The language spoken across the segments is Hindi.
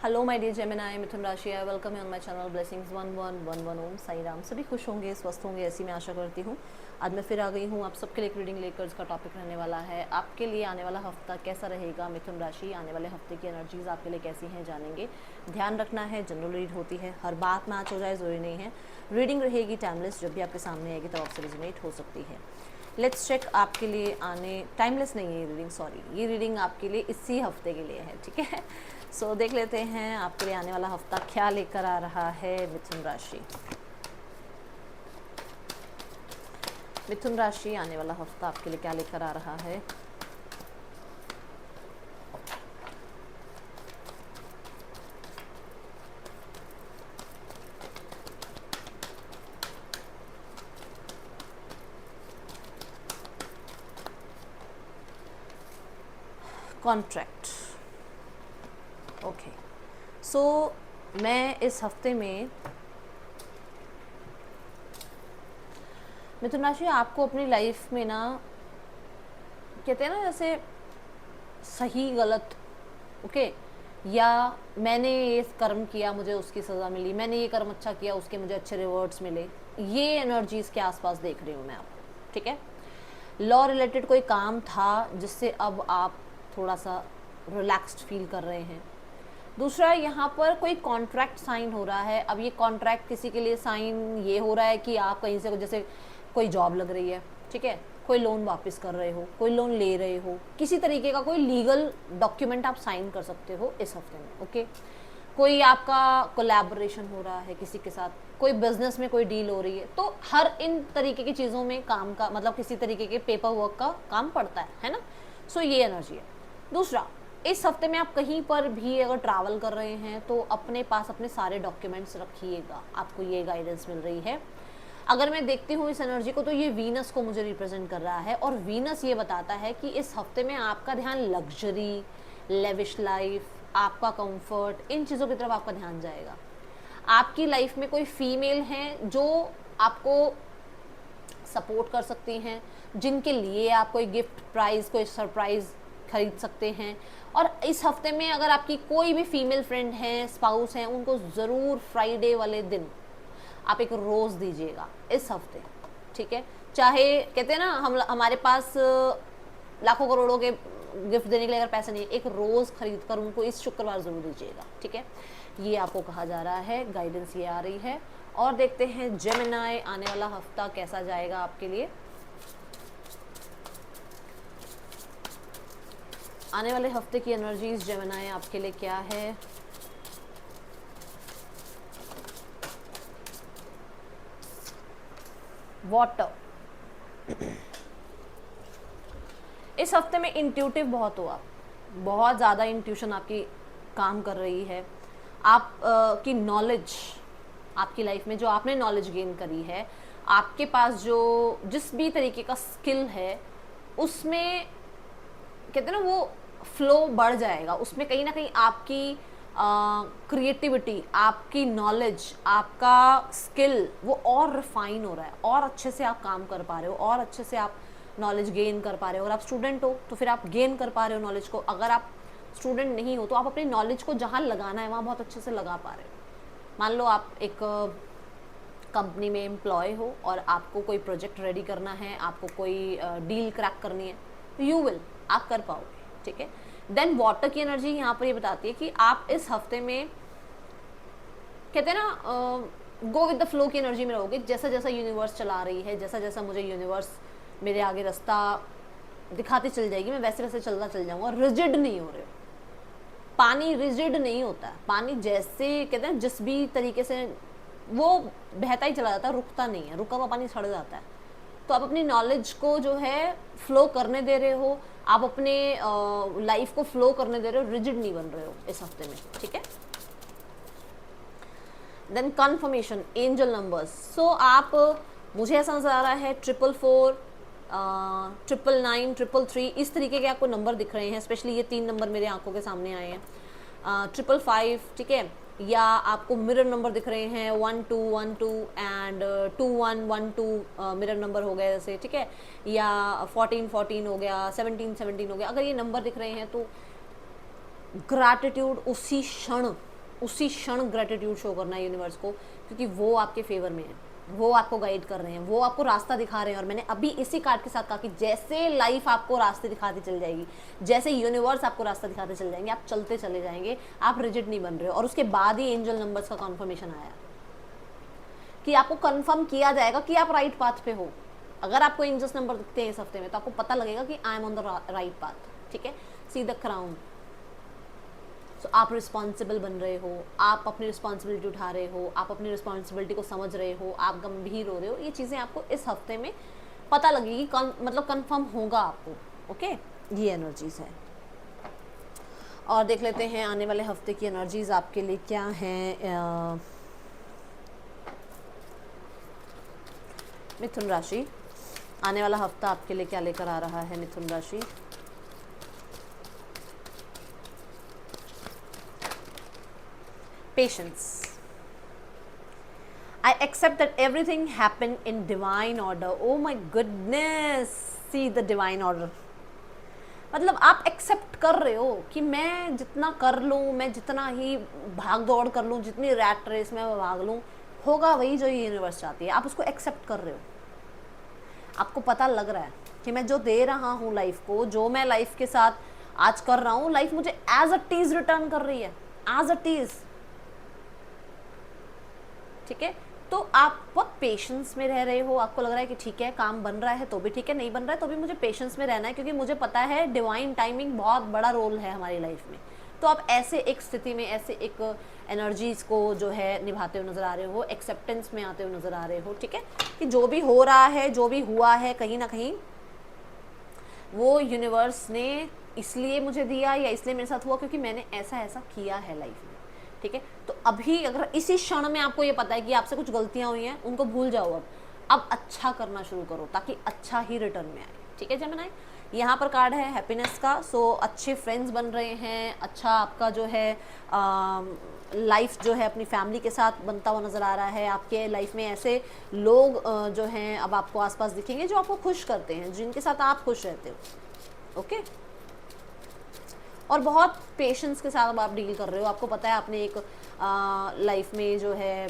हेलो माय डियर जेमिनी, मिथुन राशि, I welcome you on my channel blessings 1111 ओम साई राम। सभी खुश होंगे, स्वस्थ होंगे, ऐसी मैं आशा करती हूँ। आज मैं फिर आ गई हूँ आप सबके लिए एक रीडिंग लेकर। इसका टॉपिक रहने वाला है आपके लिए आने वाला हफ्ता कैसा रहेगा। मिथुन राशि, आने वाले हफ्ते की एनर्जीज आपके लिए कैसी हैं जानेंगे। ध्यान रखना है, जनरल रीड होती है, हर बात मैच हो जाए ज़रूरी नहीं है। रीडिंग रहेगी टाइमलेस, जब भी आपके सामने आएगी तब आपसे रिजोनेट हो सकती है। लेट्स चेक आपके लिए आने टाइमलेस नहीं है ये रीडिंग, सॉरी, ये रीडिंग आपके लिए इसी हफ्ते के लिए है, ठीक है। सो देख लेते हैं आपके लिए आने वाला हफ्ता क्या लेकर आ रहा है। मिथुन राशि, मिथुन राशि, आने वाला हफ्ता आपके लिए क्या लेकर आ रहा है। Contract, okay. सो मैं इस हफ्ते में मिथुन राशि आपको अपनी लाइफ में ना, कहते हैं ना जैसे सही गलत, ओके, या मैंने ये कर्म किया मुझे उसकी सज़ा मिली, मैंने ये कर्म अच्छा किया उसके मुझे अच्छे रिवॉर्ड्स मिले, ये एनर्जीज के आसपास देख रही हूँ मैं आपको, ठीक है। लॉ रिलेटेड कोई काम था जिससे अब आप थोड़ा सा रिलैक्स्ड फील कर रहे हैं। दूसरा, यहाँ पर कोई कॉन्ट्रैक्ट साइन हो रहा है। अब ये कॉन्ट्रैक्ट किसी के लिए साइन ये हो रहा है कि आप कहीं से, जैसे कोई जॉब लग रही है, ठीक है, कोई लोन वापस कर रहे हो, कोई लोन ले रहे हो, किसी तरीके का कोई लीगल डॉक्यूमेंट आप साइन कर सकते हो इस हफ्ते में, ओके। कोई आपका कोलैबोरेशन हो रहा है किसी के साथ, कोई बिजनेस में कोई डील हो रही है, तो हर इन तरीके की चीज़ों में काम का मतलब किसी तरीके के पेपर वर्क का काम पड़ता है ना। सो ये एनर्जी है। दूसरा, इस हफ्ते में आप कहीं पर भी अगर ट्रैवल कर रहे हैं तो अपने पास अपने सारे डॉक्यूमेंट्स रखिएगा, आपको ये गाइडेंस मिल रही है। अगर मैं देखती हूँ इस एनर्जी को तो ये वीनस को मुझे रिप्रेजेंट कर रहा है, और वीनस ये बताता है कि इस हफ्ते में आपका ध्यान लग्जरी, लेविश लाइफ, आपका कंफर्ट, इन चीज़ों की तरफ आपका ध्यान जाएगा। आपकी लाइफ में कोई फीमेल हैं जो आपको सपोर्ट कर सकती हैं, जिनके लिए आप कोई गिफ्ट, प्राइज़, कोई सरप्राइज़ खरीद सकते हैं। और इस हफ्ते में अगर आपकी कोई भी फीमेल फ्रेंड हैं, स्पाउस हैं, उनको ज़रूर फ्राइडे वाले दिन आप एक रोज़ दीजिएगा इस हफ्ते, ठीक है। चाहे कहते हैं ना हमारे पास लाखों करोड़ों के गिफ्ट देने के लिए अगर पैसे नहीं, एक रोज़ खरीद कर उनको इस शुक्रवार ज़रूर दीजिएगा, ठीक है। ये आपको कहा जा रहा है, गाइडेंस ये आ रही है। और देखते हैं जेमिनी, आने वाला हफ्ता कैसा जाएगा आपके लिए। आने वाले हफ्ते की एनर्जीज जेमिनी आपके लिए क्या है। वाटर, इस हफ्ते में इंट्यूटिव बहुत हो, आप बहुत ज़्यादा इंट्यूशन आपकी काम कर रही है। आप की नॉलेज, आपकी लाइफ में जो आपने नॉलेज गेन करी है, आपके पास जो जिस भी तरीके का स्किल है, उसमें कहते हैं ना वो फ्लो बढ़ जाएगा। उसमें कहीं ना कहीं आपकी क्रिएटिविटी, आपकी नॉलेज, आपका स्किल वो और रिफाइन हो रहा है, और अच्छे से आप काम कर पा रहे हो, और अच्छे से आप नॉलेज गेन कर पा रहे हो। अगर आप स्टूडेंट हो तो फिर आप गेन कर पा रहे हो नॉलेज को। अगर आप स्टूडेंट नहीं हो तो आप अपनी नॉलेज को जहाँ लगाना है वहाँ बहुत अच्छे से लगा पा रहे हो। मान लो आप एक कंपनी में एम्प्लॉय हो और आपको कोई प्रोजेक्ट रेडी करना है, आपको कोई डील क्रैक करनी है, यू विल, आप कर पाओगे, ठीक है। देन वाटर की एनर्जी यहाँ पर ये बताती है कि आप इस हफ्ते में कहते हैं ना गो विद द फ्लो की एनर्जी में रहोगे। जैसा जैसा यूनिवर्स चला रही है, जैसा जैसा मुझे यूनिवर्स मेरे आगे रास्ता दिखाती चल जाएगी, मैं वैसे वैसे चलता चल जाऊँगा। रिजिड नहीं हो रहे हो। पानी रिजिड नहीं होता है, पानी जैसे कहते हैं जिस भी तरीके से वो बहता ही चला जाता है, रुकता नहीं है, रुका हुआ पानी सड़ जाता है। तो आप अपनी नॉलेज को जो है फ्लो करने दे रहे हो, आप अपने लाइफ को फ्लो करने दे रहे हो, रिजिड नहीं बन रहे हो इस हफ्ते में, ठीक है। Then confirmation, angel numbers. So आप, मुझे ऐसा नजर आ रहा है 444, 999, 333, इस तरीके के आपको नंबर दिख रहे हैं। स्पेशली ये 3 नंबर मेरे आंखों के सामने आए हैं। 555, ठीक है, या आपको मिरर नंबर दिख रहे हैं 1212 एंड 2112 मिरर नंबर हो गया जैसे, ठीक है, या 1414 हो गया, 1717 हो गया। अगर ये नंबर दिख रहे हैं तो ग्रैटिट्यूड उसी क्षण उसी क्षण ग्रेटिट्यूड शो करना है यूनिवर्स को, क्योंकि वो आपके फेवर में है, वो आपको गाइड कर रहे हैं, वो आपको रास्ता दिखा रहे हैं। और मैंने अभी इसी कार्ड के साथ कहा कि जैसे लाइफ आपको रास्ते दिखाती चल जाएगी, जैसे यूनिवर्स आपको रास्ता दिखाते चल जाएंगे, आप चलते चले जाएंगे, आप रिजिड नहीं बन रहे हो। और उसके बाद ही एंजल नंबर्स का कन्फर्मेशन आया कि आपको कंफर्म किया जाएगा कि आप राइट पाथ पे हो। अगर आपको एंजल्स नंबर दिखते हैं इस हफ्ते में, तो आपको पता लगेगा कि I am on the right path, ठीक है। See the crown. सो आप रिस्पॉन्सिबल बन रहे हो, आप अपनी रिस्पॉन्सिबिलिटी उठा रहे हो, आप अपनी रिस्पॉन्सिबिलिटी को समझ रहे हो, आप गंभीर हो रहे हो। ये चीज़ें आपको इस हफ्ते में पता लगेगी, मतलब कंफर्म होगा आपको, ओके। ये एनर्जीज है। और देख लेते हैं आने वाले हफ्ते की एनर्जीज आपके लिए क्या हैं। मिथुन राशि, आने वाला हफ्ता आपके लिए क्या लेकर आ रहा है मिथुन राशि। Patience. I accept that everything happened in divine order. Oh my goodness, see the divine order. मतलब आप एक्सेप्ट कर रहे हो कि मैं जितना कर लूँ, मैं जितना ही भाग दौड़ कर लूँ, जितनी रैट रेस में मैं भाग लूँ, होगा वही जो यूनिवर्स चाहती है। आप उसको एक्सेप्ट कर रहे हो। आपको पता लग रहा है कि मैं जो दे रहा हूँ लाइफ को, जो मैं लाइफ के साथ आज कर रहा हूँ, लाइफ मुझे एज अ टीज रिटर्न कर रही है, एज अ टीज, ठीक है। तो आप बहुत पेशेंस में रह रहे हो। आपको लग रहा है कि ठीक है, काम बन रहा है तो भी ठीक है, नहीं बन रहा है तो भी मुझे पेशेंस में रहना है, क्योंकि मुझे पता है डिवाइन टाइमिंग बहुत बड़ा रोल है हमारी लाइफ में। तो आप ऐसे एक स्थिति में, ऐसे एक एनर्जीज को जो है निभाते हुए नजर आ रहे हो, एक्सेप्टेंस में आते हुए नजर आ रहे हो, ठीक है। कि जो भी हो रहा है, जो भी हुआ है, कहीं ना कहीं वो यूनिवर्स ने इसलिए मुझे दिया या इसलिए मेरे साथ हुआ क्योंकि मैंने ऐसा ऐसा किया है लाइफ में, ठीक है। तो अभी अगर इसी क्षण में आपको ये पता है कि आपसे कुछ गलतियां हुई हैं, उनको भूल जाओ। अब अच्छा करना शुरू करो ताकि अच्छा ही रिटर्न में आए, ठीक है जेमिनी। यहाँ पर कार्ड है हैप्पीनेस का। सो अच्छे फ्रेंड्स बन रहे हैं, अच्छा आपका जो है लाइफ जो है अपनी फैमिली के साथ बनता हुआ नज़र आ रहा है। आपके लाइफ में ऐसे लोग जो हैं अब आपको आसपास दिखेंगे जो आपको खुश करते हैं, जिनके साथ आप खुश रहते हो, ओके। और बहुत पेशेंस के साथ अब आप डील कर रहे हो। आपको पता है आपने एक लाइफ में जो है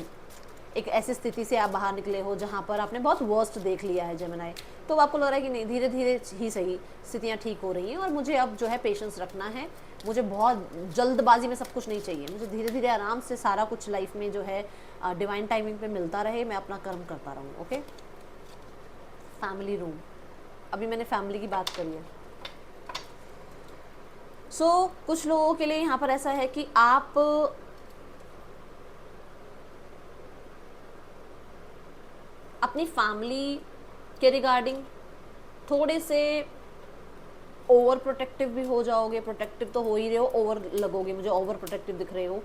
एक ऐसी स्थिति से आप बाहर निकले हो जहाँ पर आपने बहुत वर्स्ट देख लिया है जेमिनी। तो आपको लग रहा है कि नहीं, धीरे धीरे ही सही स्थितियाँ ठीक हो रही हैं और मुझे अब जो है पेशेंस रखना है। मुझे बहुत जल्दबाजी में सब कुछ नहीं चाहिए, मुझे धीरे धीरे आराम से सारा कुछ लाइफ में जो है डिवाइन टाइमिंग पे मिलता रहे, मैं अपना कर्म करता रहूँ, ओके। फैमिली रूम, अभी मैंने फैमिली की बात करी है। सो कुछ लोगों के लिए यहाँ पर ऐसा है कि आप अपनी फैमिली के रिगार्डिंग थोड़े से ओवर प्रोटेक्टिव भी हो जाओगे। प्रोटेक्टिव तो हो ही रहे हो, ओवर लगोगे, मुझे ओवर प्रोटेक्टिव दिख रहे हो।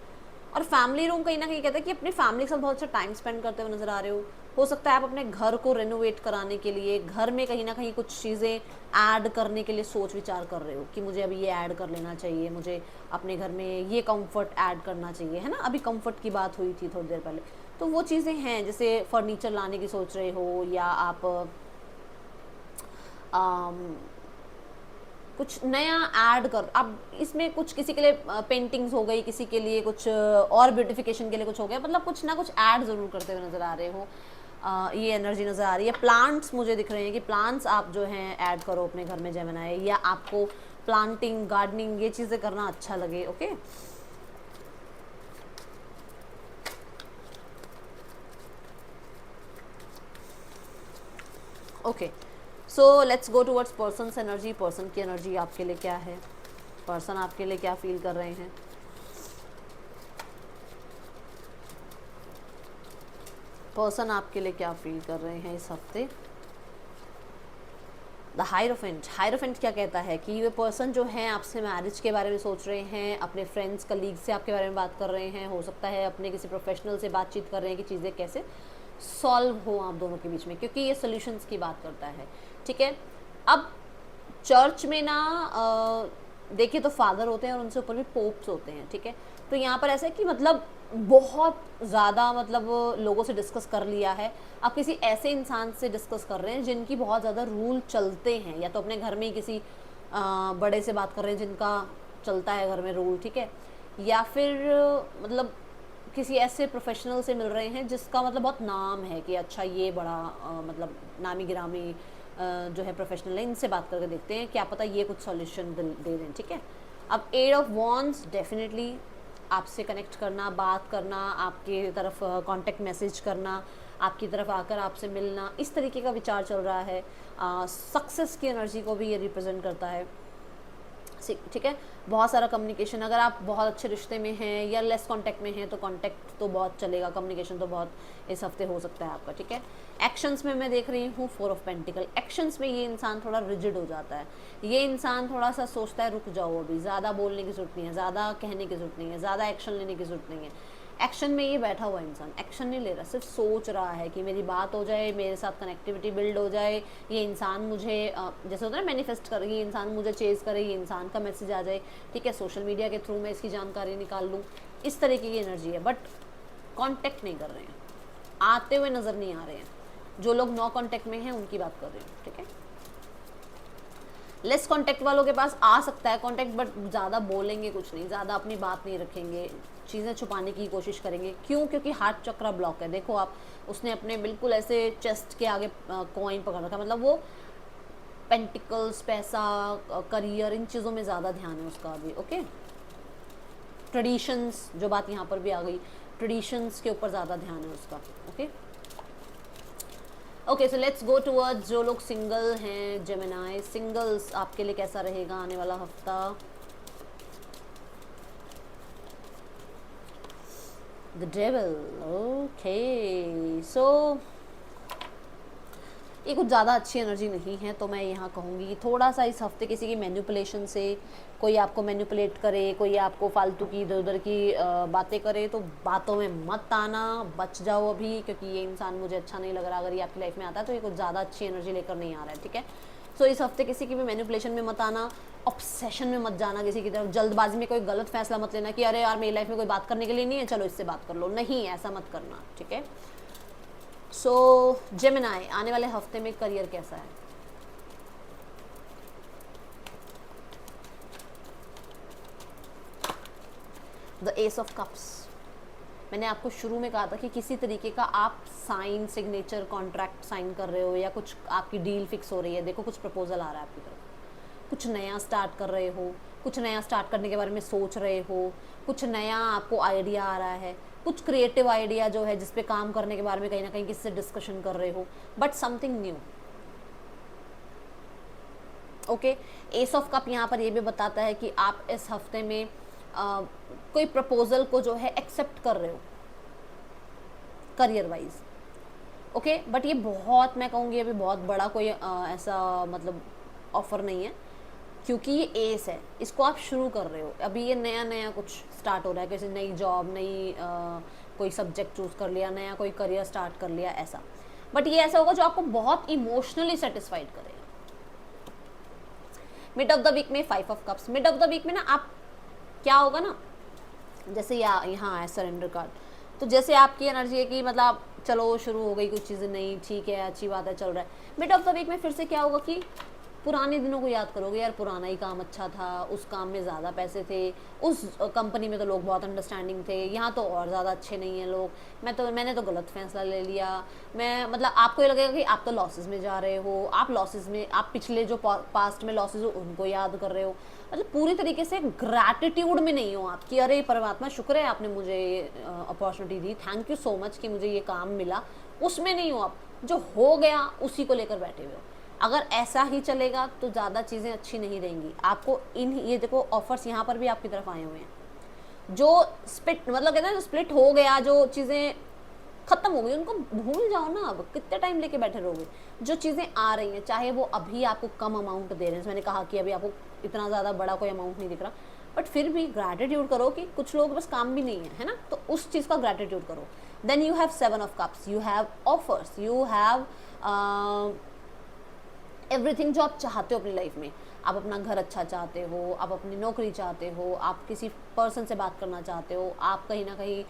और फैमिली रूम कहीं ना कहीं कहता है कि अपनी फैमिली के साथ बहुत अच्छा टाइम स्पेंड करते हुए नजर आ रहे हो सकता है आप अपने घर को रेनोवेट कराने के लिए, घर में कहीं ना कहीं कुछ चीज़ें ऐड करने के लिए सोच विचार कर रहे हो कि मुझे अभी ये ऐड कर लेना चाहिए, मुझे अपने घर में ये कंफर्ट ऐड करना चाहिए, है ना। अभी कंफर्ट की बात हुई थी थोड़ी देर पहले, तो वो चीज़ें हैं। जैसे फर्नीचर लाने की सोच रहे हो, या आप कुछ नया ऐड कर, अब इसमें कुछ किसी के लिए पेंटिंग्स हो गई, किसी के लिए कुछ और ब्यूटिफिकेशन के लिए कुछ हो गया, मतलब कुछ ना कुछ ऐड ज़रूर करते हुए नज़र आ रहे हो। ये एनर्जी नज़र आ रही है। प्लांट्स मुझे दिख रहे हैं कि प्लांट्स आप जो हैं ऐड करो अपने घर में जेमिनी, या आपको प्लांटिंग, गार्डनिंग, ये चीज़ें करना अच्छा लगे, okay. Okay, so let's go towards persons energy. Person की एनर्जी आपके लिए क्या है, पर्सन आपके लिए क्या फील कर रहे हैं। पर्सन आपके लिए क्या फील कर रहे हैं इस हफ्ते। The hierophant. हायरोफेंट क्या कहता है कि ये पर्सन जो है आपसे मैरिज के बारे में सोच रहे हैं, अपने फ्रेंड्स कलीग से आपके बारे में बात कर रहे हैं, हो सकता है अपने किसी प्रोफेशनल से बातचीत कर रहे हैं कि चीज़ें कैसे सॉल्व हो आप दोनों के बीच में, क्योंकि ये सोल्यूशंस की बात करता है, ठीक है। अब चर्च में ना देखिए तो फादर होते हैं और उनसे ऊपर भी पोप्स होते हैं, ठीक है। तो यहाँ पर ऐसा है कि मतलब बहुत ज़्यादा मतलब लोगों से डिस्कस कर लिया है। आप किसी ऐसे इंसान से डिस्कस कर रहे हैं जिनकी बहुत ज़्यादा रूल चलते हैं, या तो अपने घर में ही किसी बड़े से बात कर रहे हैं जिनका चलता है घर में रूल, ठीक है। या फिर मतलब किसी ऐसे प्रोफेशनल से मिल रहे हैं जिसका मतलब बहुत नाम है कि अच्छा ये बड़ा मतलब नामी गिरामी जो है प्रोफेशनल है, इनसे बात करके देखते हैं, क्या पता ये कुछ सॉल्यूशन दे दें, ठीक है। अब एट ऑफ वॉन्ड्स डेफिनेटली आपसे कनेक्ट करना, बात करना, आपके तरफ कांटेक्ट मैसेज करना, आपकी तरफ आकर आपसे मिलना, इस तरीके का विचार चल रहा है। सक्सेस की एनर्जी को भी ये रिप्रेजेंट करता है, ठीक है। बहुत सारा कम्युनिकेशन, अगर आप बहुत अच्छे रिश्ते में हैं या लेस कांटेक्ट में हैं तो कांटेक्ट तो बहुत चलेगा, कम्युनिकेशन तो बहुत इस हफ्ते हो सकता है आपका, ठीक है। एक्शंस में मैं देख रही हूँ 4 ऑफ पेंटिकल, एक्शंस में ये इंसान थोड़ा रिजिड हो जाता है, ये इंसान थोड़ा सा सोचता है रुक जाओ, अभी ज़्यादा बोलने की ज़रूरत नहीं है, ज़्यादा कहने की ज़रूरत नहीं है, ज़्यादा एक्शन लेने की ज़रूरत नहीं है। एक्शन में ये बैठा हुआ इंसान एक्शन नहीं ले रहा, सिर्फ सोच रहा है कि मेरी बात हो जाए, मेरे साथ कनेक्टिविटी बिल्ड हो जाए, ये इंसान मुझे जैसे होता है ना मैनिफेस्ट करे, ये इंसान मुझे चेज़ करे, ये इंसान का मैसेज आ जाए, ठीक है, सोशल मीडिया के थ्रू मैं इसकी जानकारी निकाल लूँ, इस तरीके की एनर्जी है। बट कांटेक्ट नहीं कर रहे हैं, आते हुए नज़र नहीं आ रहे हैं। जो लोग नो कांटेक्ट में हैं उनकी बात कर रही हूँ, ठीक है। लेस कांटेक्ट वालों के पास आ सकता है कांटेक्ट, बट ज़्यादा बोलेंगे कुछ नहीं, ज़्यादा अपनी बात नहीं रखेंगे, चीज़ें छुपाने की कोशिश करेंगे। क्यों? क्योंकि हार्ट चक्र ब्लॉक है। देखो आप, उसने अपने बिल्कुल ऐसे चेस्ट के आगे कॉइन पकड़ रखा, मतलब वो पेंटिकल्स, पैसा, करियर, इन चीज़ों में ज़्यादा ध्यान है उसका अभी, ओके। ट्रेडिशंस, जो बात यहाँ पर भी आ गई, ट्रेडिशंस के ऊपर ज़्यादा ध्यान है उसका, okay. Okay, so let's go towards जो लोग सिंगल हैं, जेमिनाई सिंगल्स, आपके लिए कैसा रहेगा आने वाला हफ्ता। द डेविल, ओके, सो ये कुछ ज़्यादा अच्छी एनर्जी नहीं है, तो मैं यहाँ कहूँगी थोड़ा सा इस हफ्ते किसी की मैनिपुलेशन से, कोई आपको मैनिपुलेट करे, कोई आपको फालतू की इधर उधर की बातें करे, तो बातों में मत आना, बच जाओ अभी, क्योंकि ये इंसान मुझे अच्छा नहीं लग रहा। अगर ये आपकी लाइफ में आता है तो ये कुछ ज़्यादा अच्छी एनर्जी लेकर नहीं आ रहा है, ठीक है। सो इस हफ्ते किसी की भी मैनिपुलेशन में मत आना, ऑब्सेशन में मत जाना किसी की तरफ, जल्दबाजी में कोई गलत फैसला मत लेना कि अरे यार मेरी लाइफ में कोई बात करने के लिए नहीं है, चलो इससे बात कर लो, नहीं, ऐसा मत करना, ठीक है। सो जेमिनाई, आने वाले हफ्ते में करियर कैसा है? द एस ऑफ कप्स, मैंने आपको शुरू में कहा था कि किसी तरीके का आप साइन, सिग्नेचर, कॉन्ट्रैक्ट साइन कर रहे हो या कुछ आपकी डील फिक्स हो रही है। देखो कुछ प्रपोजल आ रहा है आपकी तरफ, कुछ नया स्टार्ट कर रहे हो, कुछ नया स्टार्ट करने के बारे में सोच रहे हो, कुछ नया आपको आइडिया आ रहा है, कुछ क्रिएटिव आइडिया जो है जिस पे काम करने के बारे में कहीं ना कहीं किसी से डिस्कशन कर रहे हो, but something new, okay. S of cup यहाँ पर ये भी बताता है कि आप इस हफ्ते में कोई प्रपोजल को जो है एक्सेप्ट कर रहे हो करियर वाइज, ओके। बट ये बहुत, मैं कहूँगी अभी बहुत बड़ा कोई ऐसा मतलब ऑफर नहीं है, क्योंकि ये एस है, इसको आप शुरू कर रहे हो अभी, ये नया नया कुछ स्टार्ट हो रहा है, किसी नई जॉब, नई कोई सब्जेक्ट चूज कर लिया, नया कोई करियर स्टार्ट कर लिया, ऐसा। बट ये ऐसा होगा जो आपको बहुत इमोशनली सेटिस्फाइड करेगा। मिड ऑफ द वीक में 5 of cups, mid of the week में ना आप क्या होगा ना, जैसे यहाँ है सरेंडर कार्ड, तो जैसे आपकी एनर्जी है कि मतलब चलो शुरू हो गई कुछ चीज़ें नई, ठीक है, अच्छी बात है, चल रहा है। मिड ऑफ द वीक में फिर से क्या होगा कि पुराने दिनों को याद करोगे, यार पुराना ही काम अच्छा था, उस काम में ज़्यादा पैसे थे, उस कंपनी में तो लोग बहुत अंडरस्टैंडिंग थे, यहाँ तो और ज़्यादा अच्छे नहीं हैं लोग, मैंने तो गलत फैसला ले लिया, मैं मतलब आपको ये लगेगा कि आप तो लॉसेस में जा रहे हो, आप लॉसेस में, आप पिछले जो पास्ट में लॉसेस हो उनको याद कर रहे हो, मतलब पूरी तरीके से ग्रैटिट्यूड में नहीं हो आप कि अरे परमात्मा शुक्र है आपने मुझे ये opportunity the, thank you so much कि मुझे ये काम मिला, उसमें नहीं हो आप, जो हो गया उसी को लेकर बैठे हुए हो। अगर ऐसा ही चलेगा तो ज़्यादा चीज़ें अच्छी नहीं रहेंगी आपको। ये देखो ऑफर्स यहाँ पर भी आपकी तरफ आए हुए हैं, जो स्प्लिट मतलब कहते हैं जो स्प्लिट हो गया, जो चीज़ें खत्म हो गई उनको भूल जाओ ना, अब कितने टाइम लेके बैठे रहोगे। जो चीज़ें आ रही हैं, चाहे वो अभी आपको कम अमाउंट दे रहे हैं, मैंने कहा कि अभी आपको इतना ज़्यादा बड़ा कोई अमाउंट नहीं दिख रहा, बट फिर भी ग्रैटिट्यूड करो कि कुछ लोग बस काम भी नहीं है ना, तो उस चीज़ का ग्रैटिट्यूड करो। Then you have 7 of cups, you have offers, you have everything जो आप चाहते हो अपनी लाइफ में। आप अपना घर अच्छा चाहते हो, आप अपनी नौकरी चाहते हो, आप किसी पर्सन से बात करना चाहते हो, आप कहीं ना कहीं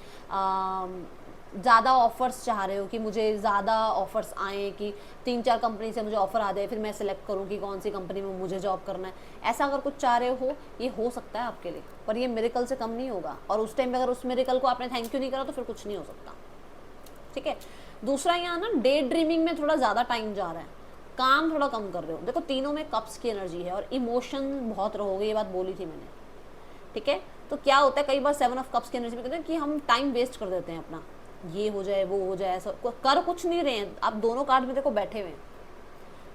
ज़्यादा ऑफर्स चाह रहे हो कि मुझे ज़्यादा ऑफर्स आए, कि 3-4 कंपनी से मुझे ऑफर आ जाए, फिर मैं सेलेक्ट करूँ कि कौन सी कंपनी में मुझे जॉब करना है, ऐसा अगर कुछ चाह रहे हो, ये हो सकता है आपके लिए, पर ये मिरेकल से कम नहीं होगा। और उस टाइम पे अगर उस मिरेकल को आपने थैंक यू नहीं करा तो फिर कुछ नहीं हो सकता, ठीक है। दूसरा, यहाँ ना डे ड्रीमिंग में थोड़ा ज़्यादा टाइम जा रहा है, काम थोड़ा कम कर रहे हो। देखो तीनों में कप्स की एनर्जी है और इमोशन बहुत रहोगे, ये बात बोली थी मैंने, ठीक है। तो क्या होता है कई बार 7 ऑफ कप्स की एनर्जी में कहते हैं कि हम टाइम वेस्ट कर देते हैं अपना, ये हो जाए वो हो जाए, ऐसा कर कुछ नहीं रहे हैं आप, दोनों कार्ड में देखो बैठे हुए हैं,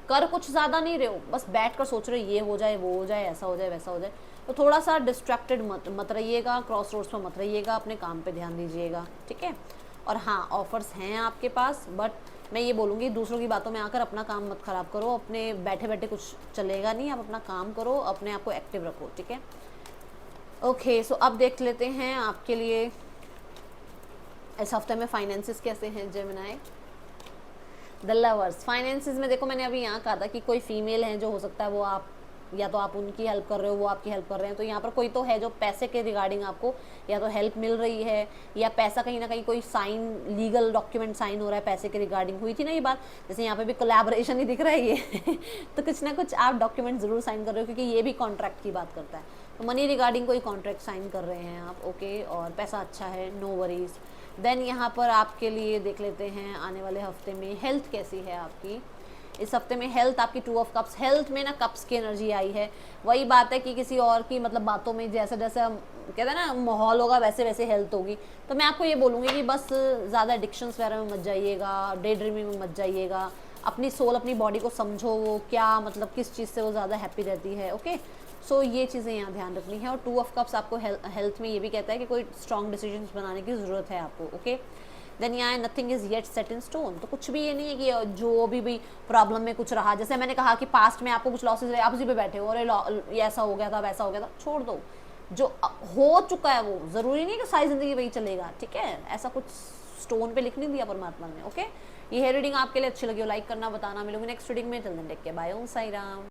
कर कुछ ज़्यादा नहीं रहे हो, बस बैठ कर सोच रहे हो ये हो जाए वो हो जाए, ऐसा हो जाए वैसा हो जाए। तो थोड़ा सा डिस्ट्रैक्टेड मत रहिएगा, क्रॉस रोड्स पर मत रहिएगा, अपने काम पे ध्यान दीजिएगा, ठीक है। और हाँ, ऑफर्स हैं आपके पास, बट मैं ये बोलूँगी दूसरों की बातों में आकर अपना काम मत ख़राब करो, अपने बैठे बैठे कुछ चलेगा नहीं, आप अपना काम करो, अपने आप को एक्टिव रखो, ठीक है। ओके, सो अब देख लेते हैं आपके लिए इस हफ्ते में फाइनेंसेस कैसे हैं जेमिनी। द लवर्स, फाइनेंसेस में देखो मैंने अभी यहाँ कहा था कि कोई फीमेल है जो हो सकता है वो आप, या तो आप उनकी हेल्प कर रहे हो, वो आपकी हेल्प कर रहे हैं, तो यहाँ पर कोई तो है जो पैसे के रिगार्डिंग आपको या तो हेल्प मिल रही है, या पैसा कहीं ना कहीं कोई साइन, लीगल डॉक्यूमेंट साइन हो रहा है पैसे के रिगार्डिंग। हुई थी ना ये बात, जैसे यहाँ पे भी कोलैबोरेशन ही दिख रहा है ये तो कुछ ना कुछ आप डॉक्यूमेंट ज़रूर साइन कर रहे हो, क्योंकि ये भी कॉन्ट्रैक्ट की बात करता है। तो मनी रिगार्डिंग कोई कॉन्ट्रैक्ट साइन कर रहे हैं आप, ओके, और पैसा अच्छा है, नो वरीज। देन यहाँ पर आपके लिए देख लेते हैं आने वाले हफ्ते में हेल्थ कैसी है आपकी। इस हफ्ते में हेल्थ आपकी 2 ऑफ कप्स, हेल्थ में ना कप्स की एनर्जी आई है। वही बात है कि किसी और की मतलब बातों में जैसे जैसे हम कहते हैं ना माहौल होगा वैसे वैसे हेल्थ होगी। तो मैं आपको ये बोलूँगी कि बस ज़्यादा एडिक्शंस वगैरह में मत जाइएगा, डे ड्रीमिंग में मत जाइएगा, अपनी सोल अपनी बॉडी को समझो, वो क्या मतलब किस चीज़ से वो ज़्यादा हैप्पी रहती है, ओके। सो ये चीज़ें यहाँ ध्यान रखनी है। और 2 ऑफ कप्स आपको हेल्थ में ये भी कहता है कि कोई स्ट्रॉन्ग डिसीजंस बनाने की ज़रूरत है आपको, ओके। देन यहाँ nothing is yet set in stone, तो कुछ भी ये नहीं है कि जो भी प्रॉब्लम में कुछ रहा, जैसे मैंने कहा कि पास्ट में आपको कुछ लॉसेज रहे, आप उसी पे बैठे हो, अरे ऐसा हो गया था वैसा हो गया था, छोड़ दो, जो हो चुका है वो ज़रूरी नहीं कि सारी ज़िंदगी वही चलेगा, ठीक है। ऐसा कुछ स्टोन पे लिख नहीं दिया परमात्मा ने, ओके। ये है रीडिंग आपके लिए अच्छी लगी हो लाइक करना, बताना। मिलूंगी नेक्स्ट रीडिंग में, till then take care, bye, Om Sai Ram.